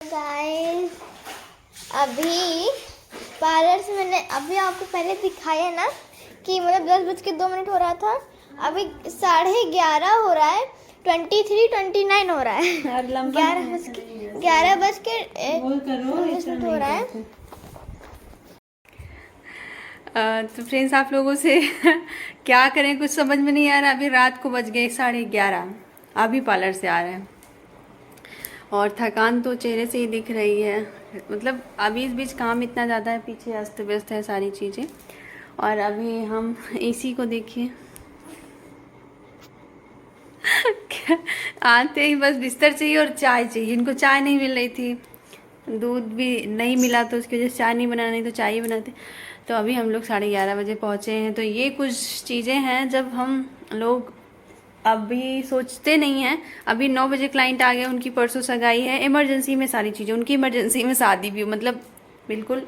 Guys, अभी parlour से मैंने अभी आपको पहले दिखाया ना कि मतलब 10:02 हो रहा था। अभी 11:30 हो रहा है, 23:29 हो रहा है। 11:11 हो रहा है। तो फ्रेंड्स, आप लोगों से क्या करें, कुछ समझ में नहीं आ रहा। अभी रात को बज गए 11:30, अभी पार्लर से आ रहे हैं और थकान तो चेहरे से ही दिख रही है। मतलब अभी इस बीच काम इतना ज़्यादा है, पीछे अस्त व्यस्त है सारी चीज़ें। और अभी हम एसी को देखिए आते ही बस बिस्तर चाहिए और चाय चाहिए। इनको चाय नहीं मिल रही थी, दूध भी नहीं मिला, तो उसकी वजह से चाय नहीं बनानी, तो चाय ही बनाते। तो अभी हम लोग 11:30 पहुँचे हैं। तो ये कुछ चीज़ें हैं जब हम लोग अभी सोचते नहीं हैं। अभी 9 बजे क्लाइंट आ गए, उनकी परसों सगाई है, इमरजेंसी में सारी चीज़ें, उनकी इमरजेंसी में शादी भी, मतलब बिल्कुल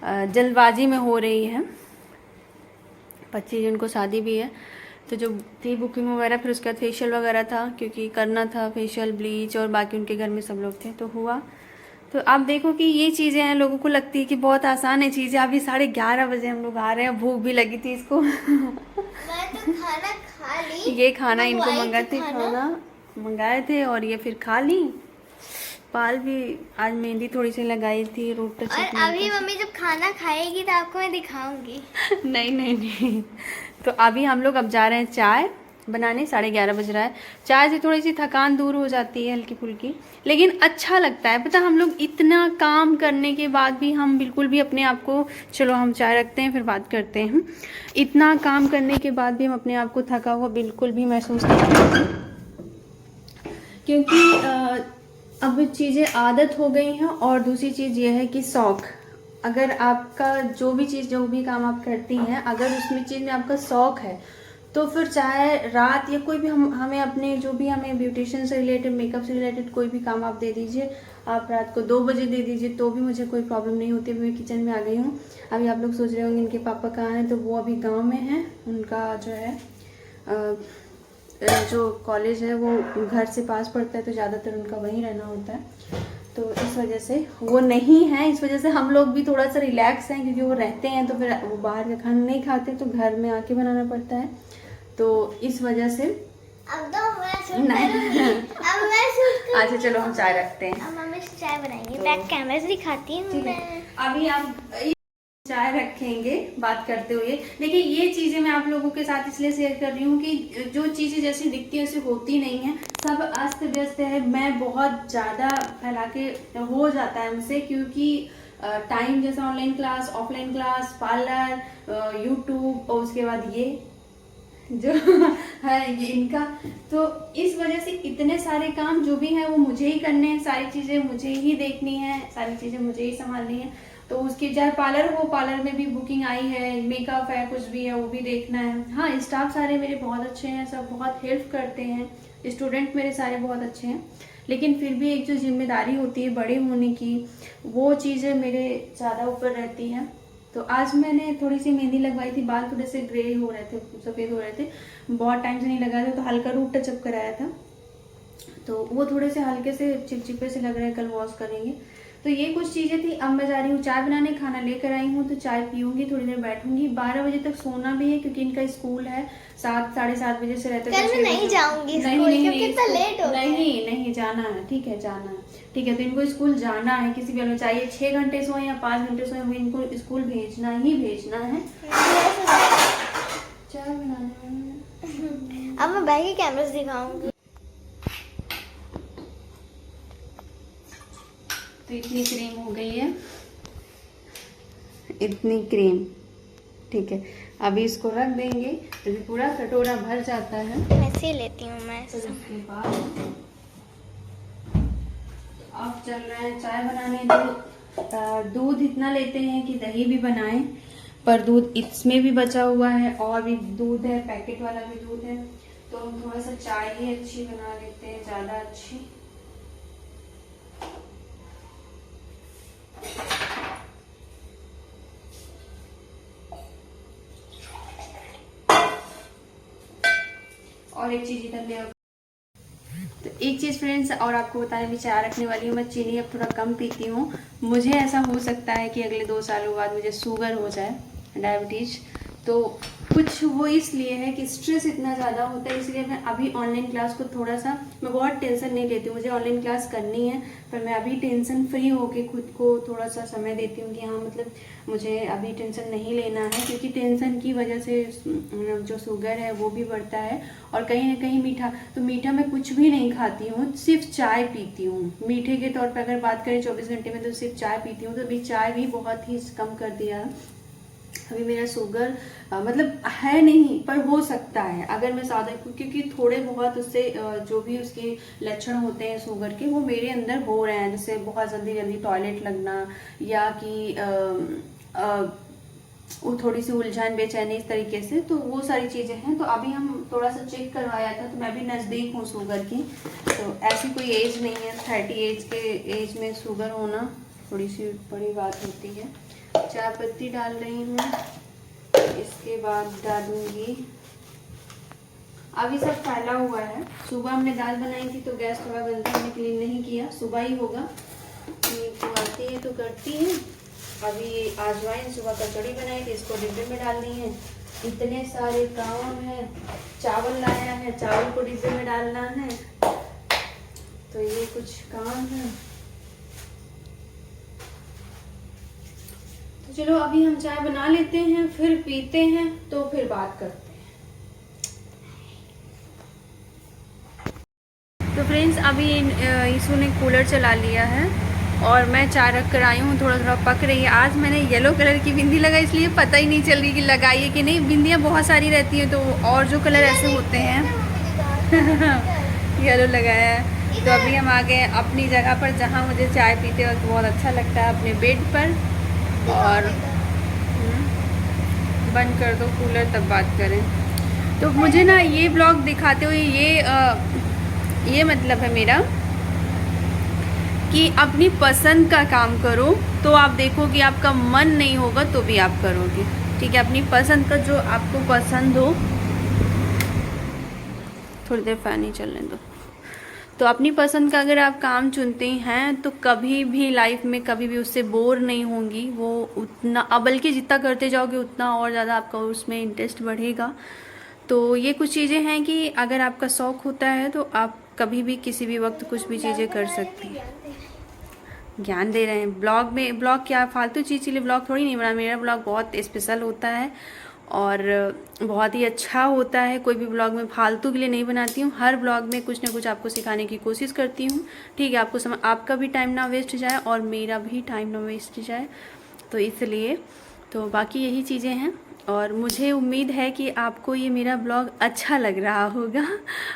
जल्दबाजी में हो रही है। 25 जून को शादी भी है। तो जो थी बुकिंग वगैरह, फिर उसके बाद फेशियल वगैरह था, क्योंकि करना था फेशियल, ब्लीच, और बाकी उनके घर में सब लोग थे तो हुआ। तो आप देखो कि ये चीज़ें हैं, लोगों को लगती है कि बहुत आसान है चीज़ें। अभी 11:30 हम लोग आ रहे हैं, भूख भी लगी थी इसको मैं तो खाना खा ली। ये खाना इनको मंगाए थे और ये फिर खा ली। पाल भी आज मेहंदी थोड़ी सी लगाई थी, रूट टच। और अभी मम्मी जब खाना खाएगी तो आपको मैं दिखाऊंगी। नहीं नहीं नहीं। तो अभी हम लोग अब जा रहे हैं चाय बनाने, 11:30 बज रहा है। चाय से थोड़ी सी थकान दूर हो जाती है, हल्की फुल्की, लेकिन अच्छा लगता है। पता, हम लोग इतना काम करने के बाद भी हम बिल्कुल भी अपने आप को, चलो हम चाय रखते हैं फिर बात करते हैं, इतना काम करने के बाद भी हम अपने आप को थका हुआ बिल्कुल भी महसूस नहीं करते, क्योंकि अब चीज़ें आदत हो गई हैं। और दूसरी चीज़ ये है कि शौक़, अगर आपका जो भी काम आप करती हैं, अगर उसमें चीज़ में आपका शौक़ है, तो फिर चाहे रात या कोई भी हमें अपने जो भी हमें ब्यूटिशियन से रिलेटेड, मेकअप से रिलेटेड कोई भी काम आप दे दीजिए, आप रात को 2 बजे दे दीजिए, तो भी मुझे कोई प्रॉब्लम नहीं होती। मैं किचन में आ गई हूँ। अभी आप लोग सोच रहे होंगे इनके पापा कहाँ हैं, तो वो अभी गाँव में हैं। उनका जो है जो कॉलेज है वो घर से पास पड़ता है, तो ज़्यादातर उनका वहीं रहना होता है। तो इस वजह से वो नहीं है, इस वजह से हम लोग भी थोड़ा सा रिलैक्स हैं, क्योंकि वो रहते हैं तो फिर वो बाहर का खाना नहीं खाते, तो घर में आके बनाना पड़ता है। तो इस वजह से अब तो मैं अच्छा चलो हम चाय रखते हैं। अब मम्मी चाय बनाएंगे, बैक कैमरा से दिखाती हूँ मैं। अभी आप चाय रखेंगे बात करते हुए। देखिए, ये चीज़ें मैं आप लोगों के साथ इसलिए शेयर कर रही हूँ कि जो चीज़ें जैसी दिखती है वैसे होती नहीं है, सब अस्त व्यस्त है। मैं बहुत ज़्यादा फैला के हो जाता है हमसे, क्योंकि टाइम जैसे online class, offline class, parlour, YouTube, और उसके बाद ये जो है ये इनका, तो इस वजह से इतने सारे काम जो भी हैं वो मुझे ही करने हैं, सारी चीज़ें मुझे ही देखनी है, सारी चीज़ें मुझे ही संभालनी है। तो उसकी चाहे पार्लर हो, पार्लर में भी बुकिंग आई है, मेकअप है, कुछ भी है वो भी देखना है। हाँ, स्टाफ सारे मेरे बहुत अच्छे हैं, सब बहुत हेल्प करते हैं, स्टूडेंट मेरे सारे बहुत अच्छे हैं, लेकिन फिर भी एक जो जिम्मेदारी होती है बड़े होने की, वो चीज़ें मेरे ज़्यादा ऊपर रहती हैं। तो आज मैंने थोड़ी सी मेहंदी लगवाई थी, बाल थोड़े से ग्रे हो रहे थे, सफ़ेद हो रहे थे, बहुत टाइम से नहीं लगाए थे, तो हल्का रूट टचअप कराया था, तो वो थोड़े से हल्के से चिपचिपे से लग रहे हैं, कल वॉश करेंगे। तो ये कुछ चीज़ें थी। अब मैं जा रही हूँ चाय बनाने, खाना लेकर आई हूँ, तो चाय पीऊँगी, थोड़ी देर बैठूंगी। 12 बजे तक सोना भी है, क्योंकि इनका स्कूल है 7 साढ़े 7 बजे से रहते हैं। कल मैं नहीं जाऊंगी स्कूल, क्योंकि इतना लेट हो गया। नहीं जाना है, ठीक है, जाना है, ठीक है। तो इनको स्कूल जाना है, किसी भी हाल में, चाहे 6 घंटे सोए या 5 घंटे सोए, इनको स्कूल भेजना ही भेजना है। चाय बनाने अब मैं बैक कैमरा से दिखाऊंगी। तो इतनी क्रीम हो गई है, इतनी क्रीम, ठीक है। अभी इसको रख देंगे, अभी पूरा कटोरा भर जाता है। ऐसे लेती हूँ मैं। तो उसके बाद अब चल रहे हैं चाय बनाने। तो दूध इतना लेते हैं कि दही भी बनाएं, पर दूध इसमें भी बचा हुआ है, और भी दूध है, पैकेट वाला भी दूध है, तो हम थोड़ा सा चाय ही अच्छी बना लेते हैं, ज़्यादा अच्छी। और एक चीज इधर ले, तो एक चीज़ फ्रेंड्स और आपको बताने भी चाय रखने वाली हूँ, मैं चीनी अब थोड़ा कम पीती हूँ। मुझे ऐसा हो सकता है कि अगले 2 सालों बाद मुझे शुगर हो जाए, डायबिटीज़। तो कुछ वो इसलिए है कि स्ट्रेस इतना ज़्यादा होता है, इसलिए मैं अभी ऑनलाइन क्लास को थोड़ा सा, मैं बहुत टेंशन नहीं लेती हूँ। मुझे ऑनलाइन क्लास करनी है, पर मैं अभी टेंशन फ्री होके खुद को थोड़ा सा समय देती हूँ कि हाँ मतलब मुझे अभी टेंशन नहीं लेना है, क्योंकि टेंशन की वजह से जो शुगर है वो भी बढ़ता है। और कहीं ना कहीं मीठा, तो मीठा मैं कुछ भी नहीं खाती हूँ, सिर्फ चाय पीती हूँ। मीठे के तौर पर अगर बात करें 24 घंटे में, तो सिर्फ चाय पीती हूँ। तो अभी चाय भी बहुत ही कम कर दिया है। अभी मेरा शुगर मतलब है नहीं, पर हो सकता है अगर मैं ज़्यादा, क्योंकि थोड़े बहुत उससे जो भी उसके लक्षण होते हैं शुगर के, वो मेरे अंदर हो रहे हैं। जैसे बहुत जल्दी जल्दी टॉयलेट लगना, या कि वो थोड़ी सी उलझन बेचैनी, इस तरीके से। तो वो सारी चीज़ें हैं। तो अभी हम थोड़ा सा चेक करवाया था, तो मैं भी नज़दीक हूँ शुगर की। तो ऐसी कोई एज नहीं है, 30 एज के एज में शुगर होना थोड़ी सी बड़ी बात होती है। चाय पत्ती डाल रही हूँ, इसके बाद डालूंगी, अभी सब फैला हुआ है। सुबह हमने दाल बनाई थी, तो गैस थोड़ा गंदा, हमने क्लीन नहीं किया, सुबह ही होगा। तो आती है तो करती है। अभी अजवाइन सुबह कचौड़ी बनाई थी, इसको डिब्बे में डालनी है। इतने सारे काम है, चावल लाया है, चावल को डिब्बे में डालना है, तो ये कुछ काम है। चलो अभी हम चाय बना लेते हैं, फिर पीते हैं, तो फिर बात करते हैं। तो फ्रेंड्स अभी ईशू ने कूलर चला लिया है और मैं चाय रख कर आई हूँ, थोड़ा थोड़ा पक रही है। आज मैंने येलो कलर की बिंदी लगाई, इसलिए पता ही नहीं चल रही कि लगाई है कि नहीं। बिंदियाँ बहुत सारी रहती हैं, तो और जो कलर ऐसे होते हैं येलो लगाया है। तो अभी हम आ गए अपनी जगह पर, जहाँ मुझे चाय पीते वक्त बहुत अच्छा लगता है, अपने बेड पर। और बंद कर दो कूलर, तब बात करें। तो मुझे ना ये ब्लॉग दिखाते हुए ये मतलब है मेरा कि अपनी पसंद का काम करो, तो आप देखो कि आपका मन नहीं होगा तो भी आप करोगे। ठीक है, अपनी पसंद का जो आपको पसंद हो। थोड़ी देर फैन ही चलने दो। तो अपनी पसंद का अगर आप काम चुनते हैं, तो कभी भी लाइफ में कभी भी उससे बोर नहीं होंगी। वो उतना, बल्कि जितना करते जाओगे उतना और ज़्यादा आपका उसमें इंटरेस्ट बढ़ेगा। तो ये कुछ चीज़ें हैं कि अगर आपका शौक़ होता है, तो आप कभी भी किसी भी वक्त कुछ भी चीज़ें कर सकते हैं। ज्ञान दे रहे हैं ब्लॉग में। ब्लॉग क्या फालतू चीज़ के लिए ब्लॉग थोड़ी नहीं बना। मेरा ब्लॉग बहुत स्पेशल होता है और बहुत ही अच्छा होता है। कोई भी ब्लॉग में फालतू के लिए नहीं बनाती हूँ। हर ब्लॉग में कुछ ना कुछ आपको सिखाने की कोशिश करती हूँ। ठीक है, आपका भी टाइम ना वेस्ट जाए और मेरा भी टाइम ना वेस्ट जाए, तो इसलिए। तो बाकी यही चीज़ें हैं और मुझे उम्मीद है कि आपको ये मेरा ब्लॉग अच्छा लग रहा होगा।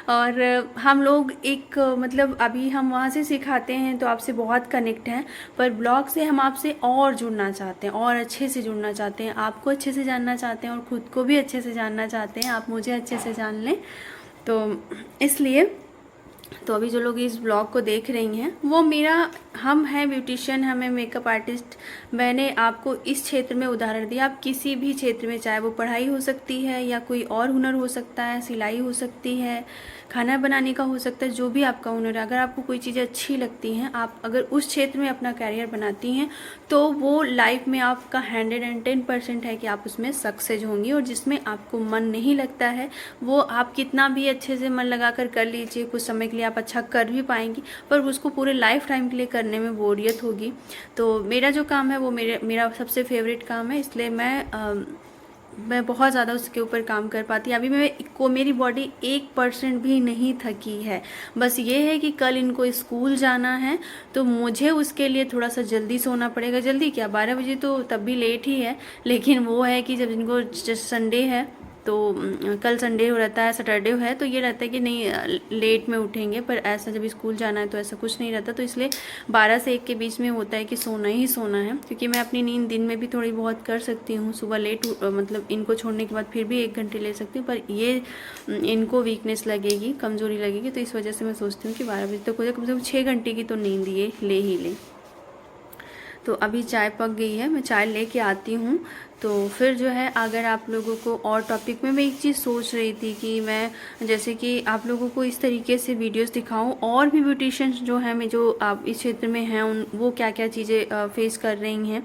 और हम लोग एक मतलब अभी हम वहाँ से सिखाते हैं तो आपसे बहुत कनेक्ट हैं, पर ब्लॉग से हम आपसे और जुड़ना चाहते हैं और अच्छे से जुड़ना चाहते हैं। आपको अच्छे से जानना चाहते हैं और ख़ुद को भी अच्छे से जानना चाहते हैं। आप मुझे अच्छे से जान लें, तो इसलिए। तो अभी जो लोग इस ब्लॉग को देख रही हैं, वो हम हैं ब्यूटिशियन, हमें मेकअप आर्टिस्ट। मैंने आपको इस क्षेत्र में उदाहरण दिया। आप किसी भी क्षेत्र में, चाहे वो पढ़ाई हो सकती है या कोई और हुनर हो सकता है, सिलाई हो सकती है, खाना बनाने का हो सकता है, जो भी आपका हुनर है, अगर आपको कोई चीज़ें अच्छी लगती हैं, आप अगर उस क्षेत्र में अपना कैरियर बनाती हैं, तो वो लाइफ में आपका 110% है कि आप उसमें सक्सेस होंगी। और जिसमें आपको मन नहीं लगता है, वो आप कितना भी अच्छे से मन लगा कर लीजिए, कुछ समय के लिए आप अच्छा कर भी पाएंगी, पर उसको पूरे लाइफ टाइम के लिए करने में बोरियत होगी। तो मेरा जो काम है वो मेरा सबसे फेवरेट काम है, इसलिए मैं बहुत ज़्यादा उसके ऊपर काम कर पाती। अभी मेरी बॉडी 1% भी नहीं थकी है। बस ये है कि कल इनको स्कूल जाना है, तो मुझे उसके लिए थोड़ा सा जल्दी सोना पड़ेगा। जल्दी क्या, 12 बजे तो तब भी लेट ही है, लेकिन वो है कि जब इनको संडे है, तो कल संडे हो रहता है, सैटरडे है, तो ये रहता है कि नहीं लेट में उठेंगे। पर ऐसा जब स्कूल जाना है तो ऐसा कुछ नहीं रहता। तो इसलिए 12 से 1 के बीच में होता है कि सोना ही सोना है, क्योंकि मैं अपनी नींद दिन में भी थोड़ी बहुत कर सकती हूँ। सुबह लेट मतलब इनको छोड़ने के बाद फिर भी 1 घंटे ले सकती हूँ, पर ये इनको वीकनेस लगेगी, कमज़ोरी लगेगी। तो इस वजह से मैं सोचती हूँ कि 12 बजे तक हो जाए, कम से कम 6 घंटे की तो नींद ये ले ही ले। तो अभी चाय पक गई है, मैं चाय लेके आती हूँ। तो फिर जो है अगर आप लोगों को और टॉपिक में मैं एक चीज़ सोच रही थी कि मैं जैसे कि आप लोगों को इस तरीके से वीडियोस दिखाऊं और भी ब्यूटिशियंस जो हैं जो आप इस क्षेत्र में हैं उन वो क्या क्या चीज़ें फेस कर रही हैं,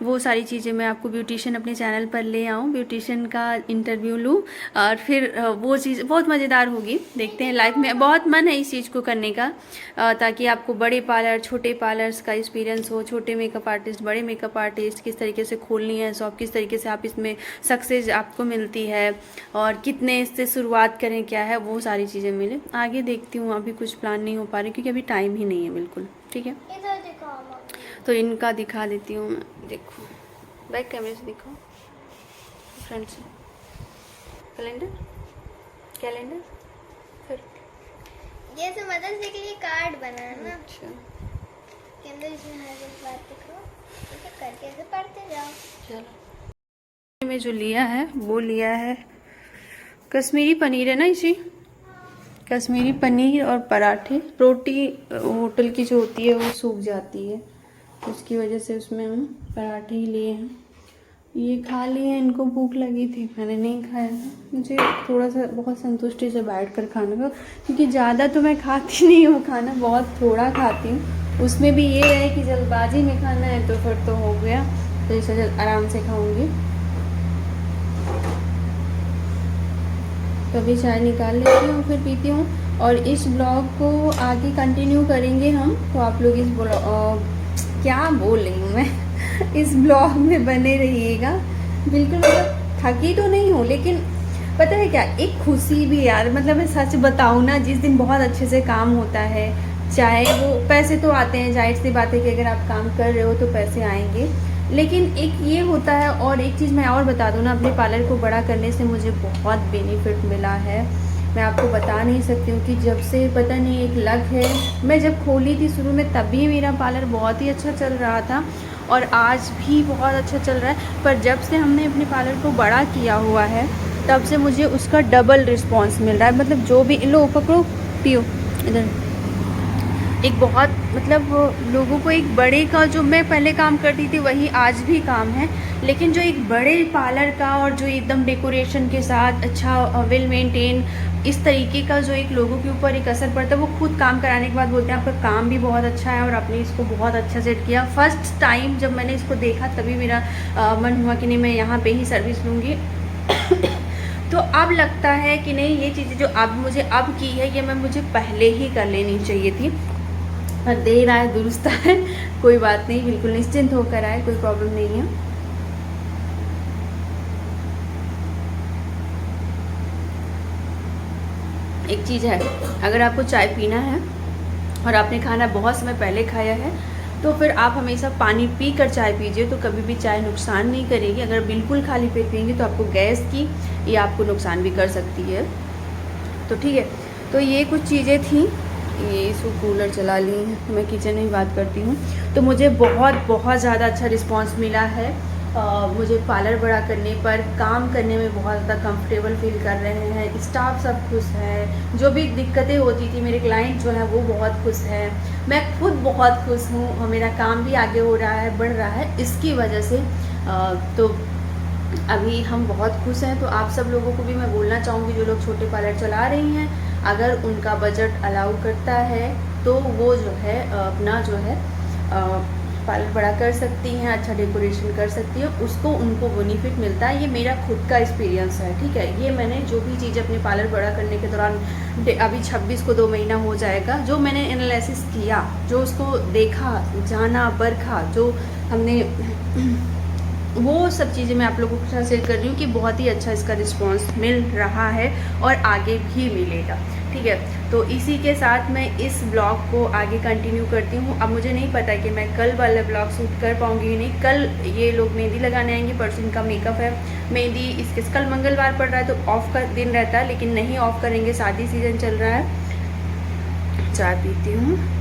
वो सारी चीज़ें मैं आपको ब्यूटिशियन अपने चैनल पर ले आऊँ, ब्यूटिशियन का इंटरव्यू लूँ और फिर वो चीज़ बहुत मज़ेदार होगी। देखते हैं, लाइफ में बहुत मन है इस चीज़ को करने का, ताकि आपको बड़े पार्लर छोटे पार्लर्स का एक्सपीरियंस हो, छोटे मेकअप आर्टिस्ट बड़े मेकअप आर्टिस्ट किस तरीके से खोलनी है शॉप, किस तरीके से आप इसमें सक्सेस आपको मिलती है और कितने से शुरुआत करें, क्या है वो सारी चीज़ें मिले। आगे देखती हूँ, अभी कुछ प्लान नहीं हो पा रही क्योंकि अभी टाइम ही नहीं है बिल्कुल। ठीक है, इधर दिखाओ मम्मी। तो इनका दिखा देती हूँ मैं। देखो बैक कैमरे से दिखाओ, फ्रंट से। कैलेंडर फिर जैसे मदर्स डे के लिए कार्ड बना है ना, अच्छा के अंदर इसमें हर एक बात लिखो, तो करके ऐसे पढ़ते जाओ। चलो, में जो लिया है वो लिया है कश्मीरी पनीर है ना, इसी कश्मीरी पनीर और पराठे। रोटी होटल की जो होती है वो सूख जाती है, उसकी वजह से उसमें हम पराठे ही लिए हैं। ये खा लिए, इनको भूख लगी थी, मैंने नहीं खाया। मुझे थोड़ा सा बहुत संतुष्टि से बैठ कर खाने का, क्योंकि ज़्यादा तो मैं खाती नहीं हूँ खाना, बहुत थोड़ा खाती हूँ। उसमें भी ये है कि जल्दबाजी में खाना है तो फिर तो हो गया, तो इसे आराम से खाऊंगी। तो अभी चाय निकाल लेती हूँ फिर पीती हूँ, और इस ब्लॉग को आगे कंटिन्यू करेंगे हम। तो आप लोग इस क्या बोल रही हूँ मैं इस ब्लॉग में बने रहिएगा। बिल्कुल मतलब थकी तो नहीं हूँ, लेकिन पता है क्या, एक खुशी भी यार, मतलब मैं सच बताऊँ ना, जिस दिन बहुत अच्छे से काम होता है, चाहे वो पैसे तो आते हैं, जाहिर सी बात है कि अगर आप काम कर रहे हो तो पैसे आएंगे, लेकिन एक ये होता है। और एक चीज़ मैं और बता दूँ ना, अपने पार्लर को बड़ा करने से मुझे बहुत बेनिफिट मिला है, मैं आपको बता नहीं सकती हूँ। कि जब से पता नहीं एक लक है, मैं जब खोली थी शुरू में तभी मेरा पार्लर बहुत ही अच्छा चल रहा था और आज भी बहुत अच्छा चल रहा है, पर जब से हमने अपने पार्लर को बड़ा किया हुआ है तब से मुझे उसका डबल रिस्पॉन्स मिल रहा है। मतलब जो भी लो पकड़ो पियो इधर, एक बहुत मतलब लोगों को एक बड़े का, जो मैं पहले काम करती थी वही आज भी काम है, लेकिन जो एक बड़े पार्लर का और जो एकदम डेकोरेशन के साथ अच्छा वेल मेंटेन इस तरीके का जो एक लोगों के ऊपर एक असर पड़ता है, वो खुद काम कराने के बाद बोलते हैं आपका काम भी बहुत अच्छा है और आपने इसको बहुत अच्छा सेट किया। फर्स्ट टाइम जब मैंने इसको देखा तभी मेरा मन हुआ कि नहीं मैं यहाँ पे ही सर्विस लूँगी तो अब लगता है कि नहीं, ये चीज़ें जो अब मुझे अब की है ये मुझे पहले ही कर लेनी चाहिए थी, पर देर आए दुरुस्त है, कोई बात नहीं, बिल्कुल निश्चिंत होकर आए, कोई प्रॉब्लम नहीं है। एक चीज़ है, अगर आपको चाय पीना है और आपने खाना बहुत समय पहले खाया है तो फिर आप हमेशा पानी पी कर चाय पीजिए, तो कभी भी चाय नुकसान नहीं करेगी। अगर बिल्कुल खाली पेट पिएंगे तो आपको गैस की या आपको नुकसान भी कर सकती है। तो ठीक है, तो ये कुछ चीज़ें थी। ये इसको कूलर चला ली है, मैं किचन में ही बात करती हूँ। तो मुझे बहुत ज़्यादा अच्छा रिस्पांस मिला है। मुझे पार्लर बड़ा करने पर काम करने में बहुत ज़्यादा कंफर्टेबल फील कर रहे हैं, स्टाफ सब खुश है, जो भी दिक्कतें होती थी मेरे क्लाइंट जो है वो बहुत खुश है, मैं खुद बहुत खुश हूँ और मेरा काम भी आगे हो रहा है, बढ़ रहा है इसकी वजह से। तो अभी हम बहुत खुश हैं। तो आप सब लोगों को भी मैं बोलना चाहूँगी, जो लोग छोटे पार्लर चला रही हैं, अगर उनका बजट अलाउ करता है तो वो जो है अपना जो है पार्लर बड़ा कर सकती हैं, अच्छा डेकोरेशन कर सकती हैं, उसको उनको बेनिफिट मिलता है। ये मेरा खुद का एक्सपीरियंस है, ठीक है। ये मैंने जो भी चीज़ अपने पार्लर बड़ा करने के दौरान, अभी 26 को 2 महीना हो जाएगा, जो मैंने एनालिसिस किया, जो उसको देखा, जाना, परखा, जो हमने वो सब चीज़ें मैं आप लोगों के साथ शेयर कर रही हूँ कि बहुत ही अच्छा इसका रिस्पांस मिल रहा है और आगे भी मिलेगा, ठीक है। तो इसी के साथ मैं इस ब्लॉग को आगे कंटिन्यू करती हूँ। अब मुझे नहीं पता कि मैं कल वाला ब्लॉग शूट कर पाऊँगी नहीं। कल ये लोग मेहंदी लगाने आएंगे, परसों इनका मेकअप है, मेहंदी इसके कल मंगलवार पड़ रहा है तो ऑफ का दिन रहता है, लेकिन नहीं ऑफ करेंगे, शादी सीजन चल रहा है। चाय पीती हूँ।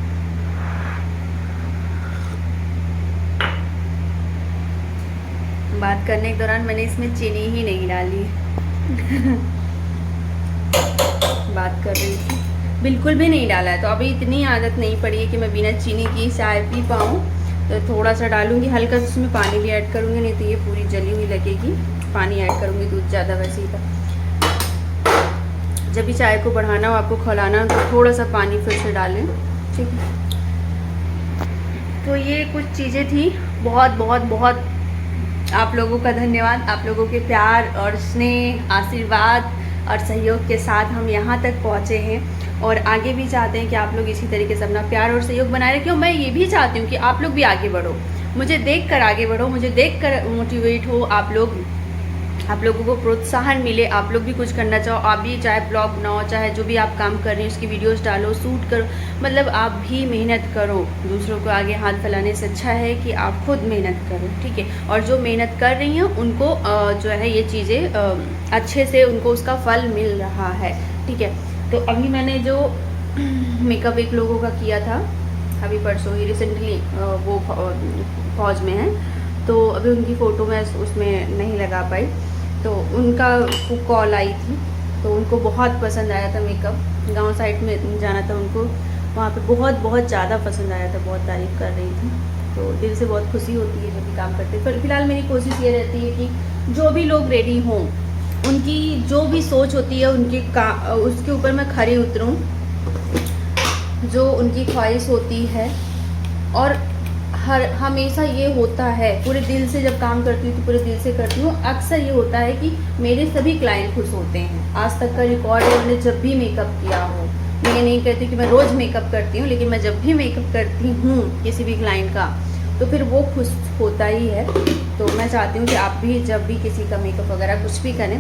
बात करने के दौरान मैंने इसमें चीनी ही नहीं डाली बात कर रही थी, बिल्कुल भी नहीं डाला है। तो अभी इतनी आदत नहीं पड़ी है कि मैं बिना चीनी की चाय पी पाऊँ। तो थोड़ा सा डालूंगी, हल्का सा उसमें पानी भी ऐड करूँगी, नहीं तो ये पूरी जली हुई लगेगी। पानी ऐड करूँगी, दूध ज़्यादा वैसे ही था। जब भी चाय को बढ़ाना हो, आपको खौलाना हो, तो थोड़ा सा पानी फिर से डालें, ठीक है। तो ये कुछ चीज़ें थी। बहुत बहुत बहुत आप लोगों का धन्यवाद। आप लोगों के प्यार और स्नेह, आशीर्वाद और सहयोग के साथ हम यहाँ तक पहुँचे हैं, और आगे भी चाहते हैं कि आप लोग इसी तरीके से अपना प्यार और सहयोग बनाए रखें। मैं ये भी चाहती हूँ कि आप लोग भी आगे बढ़ो, मुझे देखकर आगे बढ़ो, मुझे देखकर मोटिवेट हो आप लोग, आप लोगों को प्रोत्साहन मिले, आप लोग भी कुछ करना चाहो, आप भी चाहे ब्लॉग बनाओ, चाहे जो भी आप काम कर रहे हैं उसकी वीडियोस डालो, शूट करो, मतलब आप भी मेहनत करो। दूसरों को आगे हाथ फैलाने से अच्छा है कि आप खुद मेहनत करो, ठीक है। और जो मेहनत कर रही हैं उनको जो है ये चीज़ें अच्छे से उनको उसका फल मिल रहा है, ठीक है। तो अभी मैंने जो मेकअप एक लोगों का किया था अभी परसों ही, रिसेंटली वो फौज में है, तो अभी उनकी फ़ोटो मैं उसमें नहीं लगा पाई, तो उनका कॉल आई थी, तो उनको बहुत पसंद आया था मेकअप। गांव साइड में जाना था उनको, वहाँ पे बहुत बहुत ज़्यादा पसंद आया था, बहुत तारीफ़ कर रही थी। तो दिल से बहुत खुशी होती है जब भी काम करते हैं। पर फिलहाल मेरी कोशिश ये रहती है कि जो भी लोग रेडी हों, उनकी जो भी सोच होती है उसके ऊपर मैं खरी उतरूँ, जो उनकी ख्वाहिश होती है। और हमेशा ये होता है, पूरे दिल से जब काम करती हूँ तो पूरे दिल से करती हूँ। अक्सर ये होता है कि मेरे सभी क्लाइंट खुश होते हैं। आज तक का रिकॉर्ड है, मैंने जब भी मेकअप किया हो, मैं ये नहीं कहती कि मैं रोज़ मेकअप करती हूँ, लेकिन मैं जब भी मेकअप करती हूँ किसी भी क्लाइंट का, तो फिर वो खुश होता ही है। तो मैं चाहती हूँ कि आप भी जब भी किसी का मेकअप वगैरह कुछ भी करें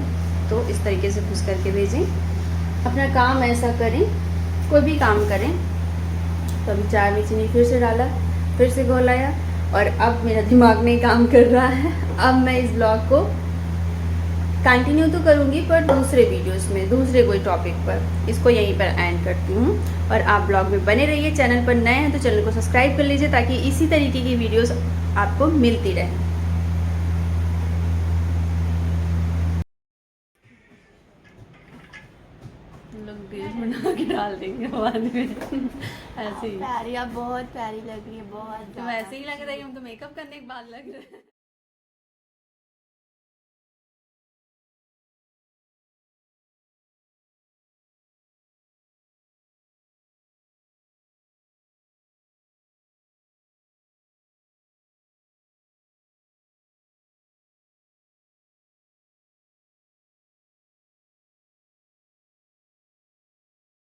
तो इस तरीके से खुश करके भेजें, अपना काम ऐसा करें, कोई भी काम करें। तो अभी चाय में चीनी फिर से डाला, फिर से घोलाया, और अब मेरा दिमाग नहीं काम कर रहा है। अब मैं इस ब्लॉग को कंटिन्यू तो करूँगी, पर दूसरे वीडियोस में दूसरे कोई टॉपिक पर, इसको यहीं पर एंड करती हूँ। और आप ब्लॉग में बने रहिए। चैनल पर नए हैं तो चैनल को सब्सक्राइब कर लीजिए, ताकि इसी तरीके की वीडियोस आपको मिलती रहे। लोग रील्स बना के डाल देंगे बाद में ऐसे ही। प्यारी, आप बहुत प्यारी लग रही है, बहुत तो ऐसे ही लग रहा है, हमको मेकअप करने के बाद लग रहा है।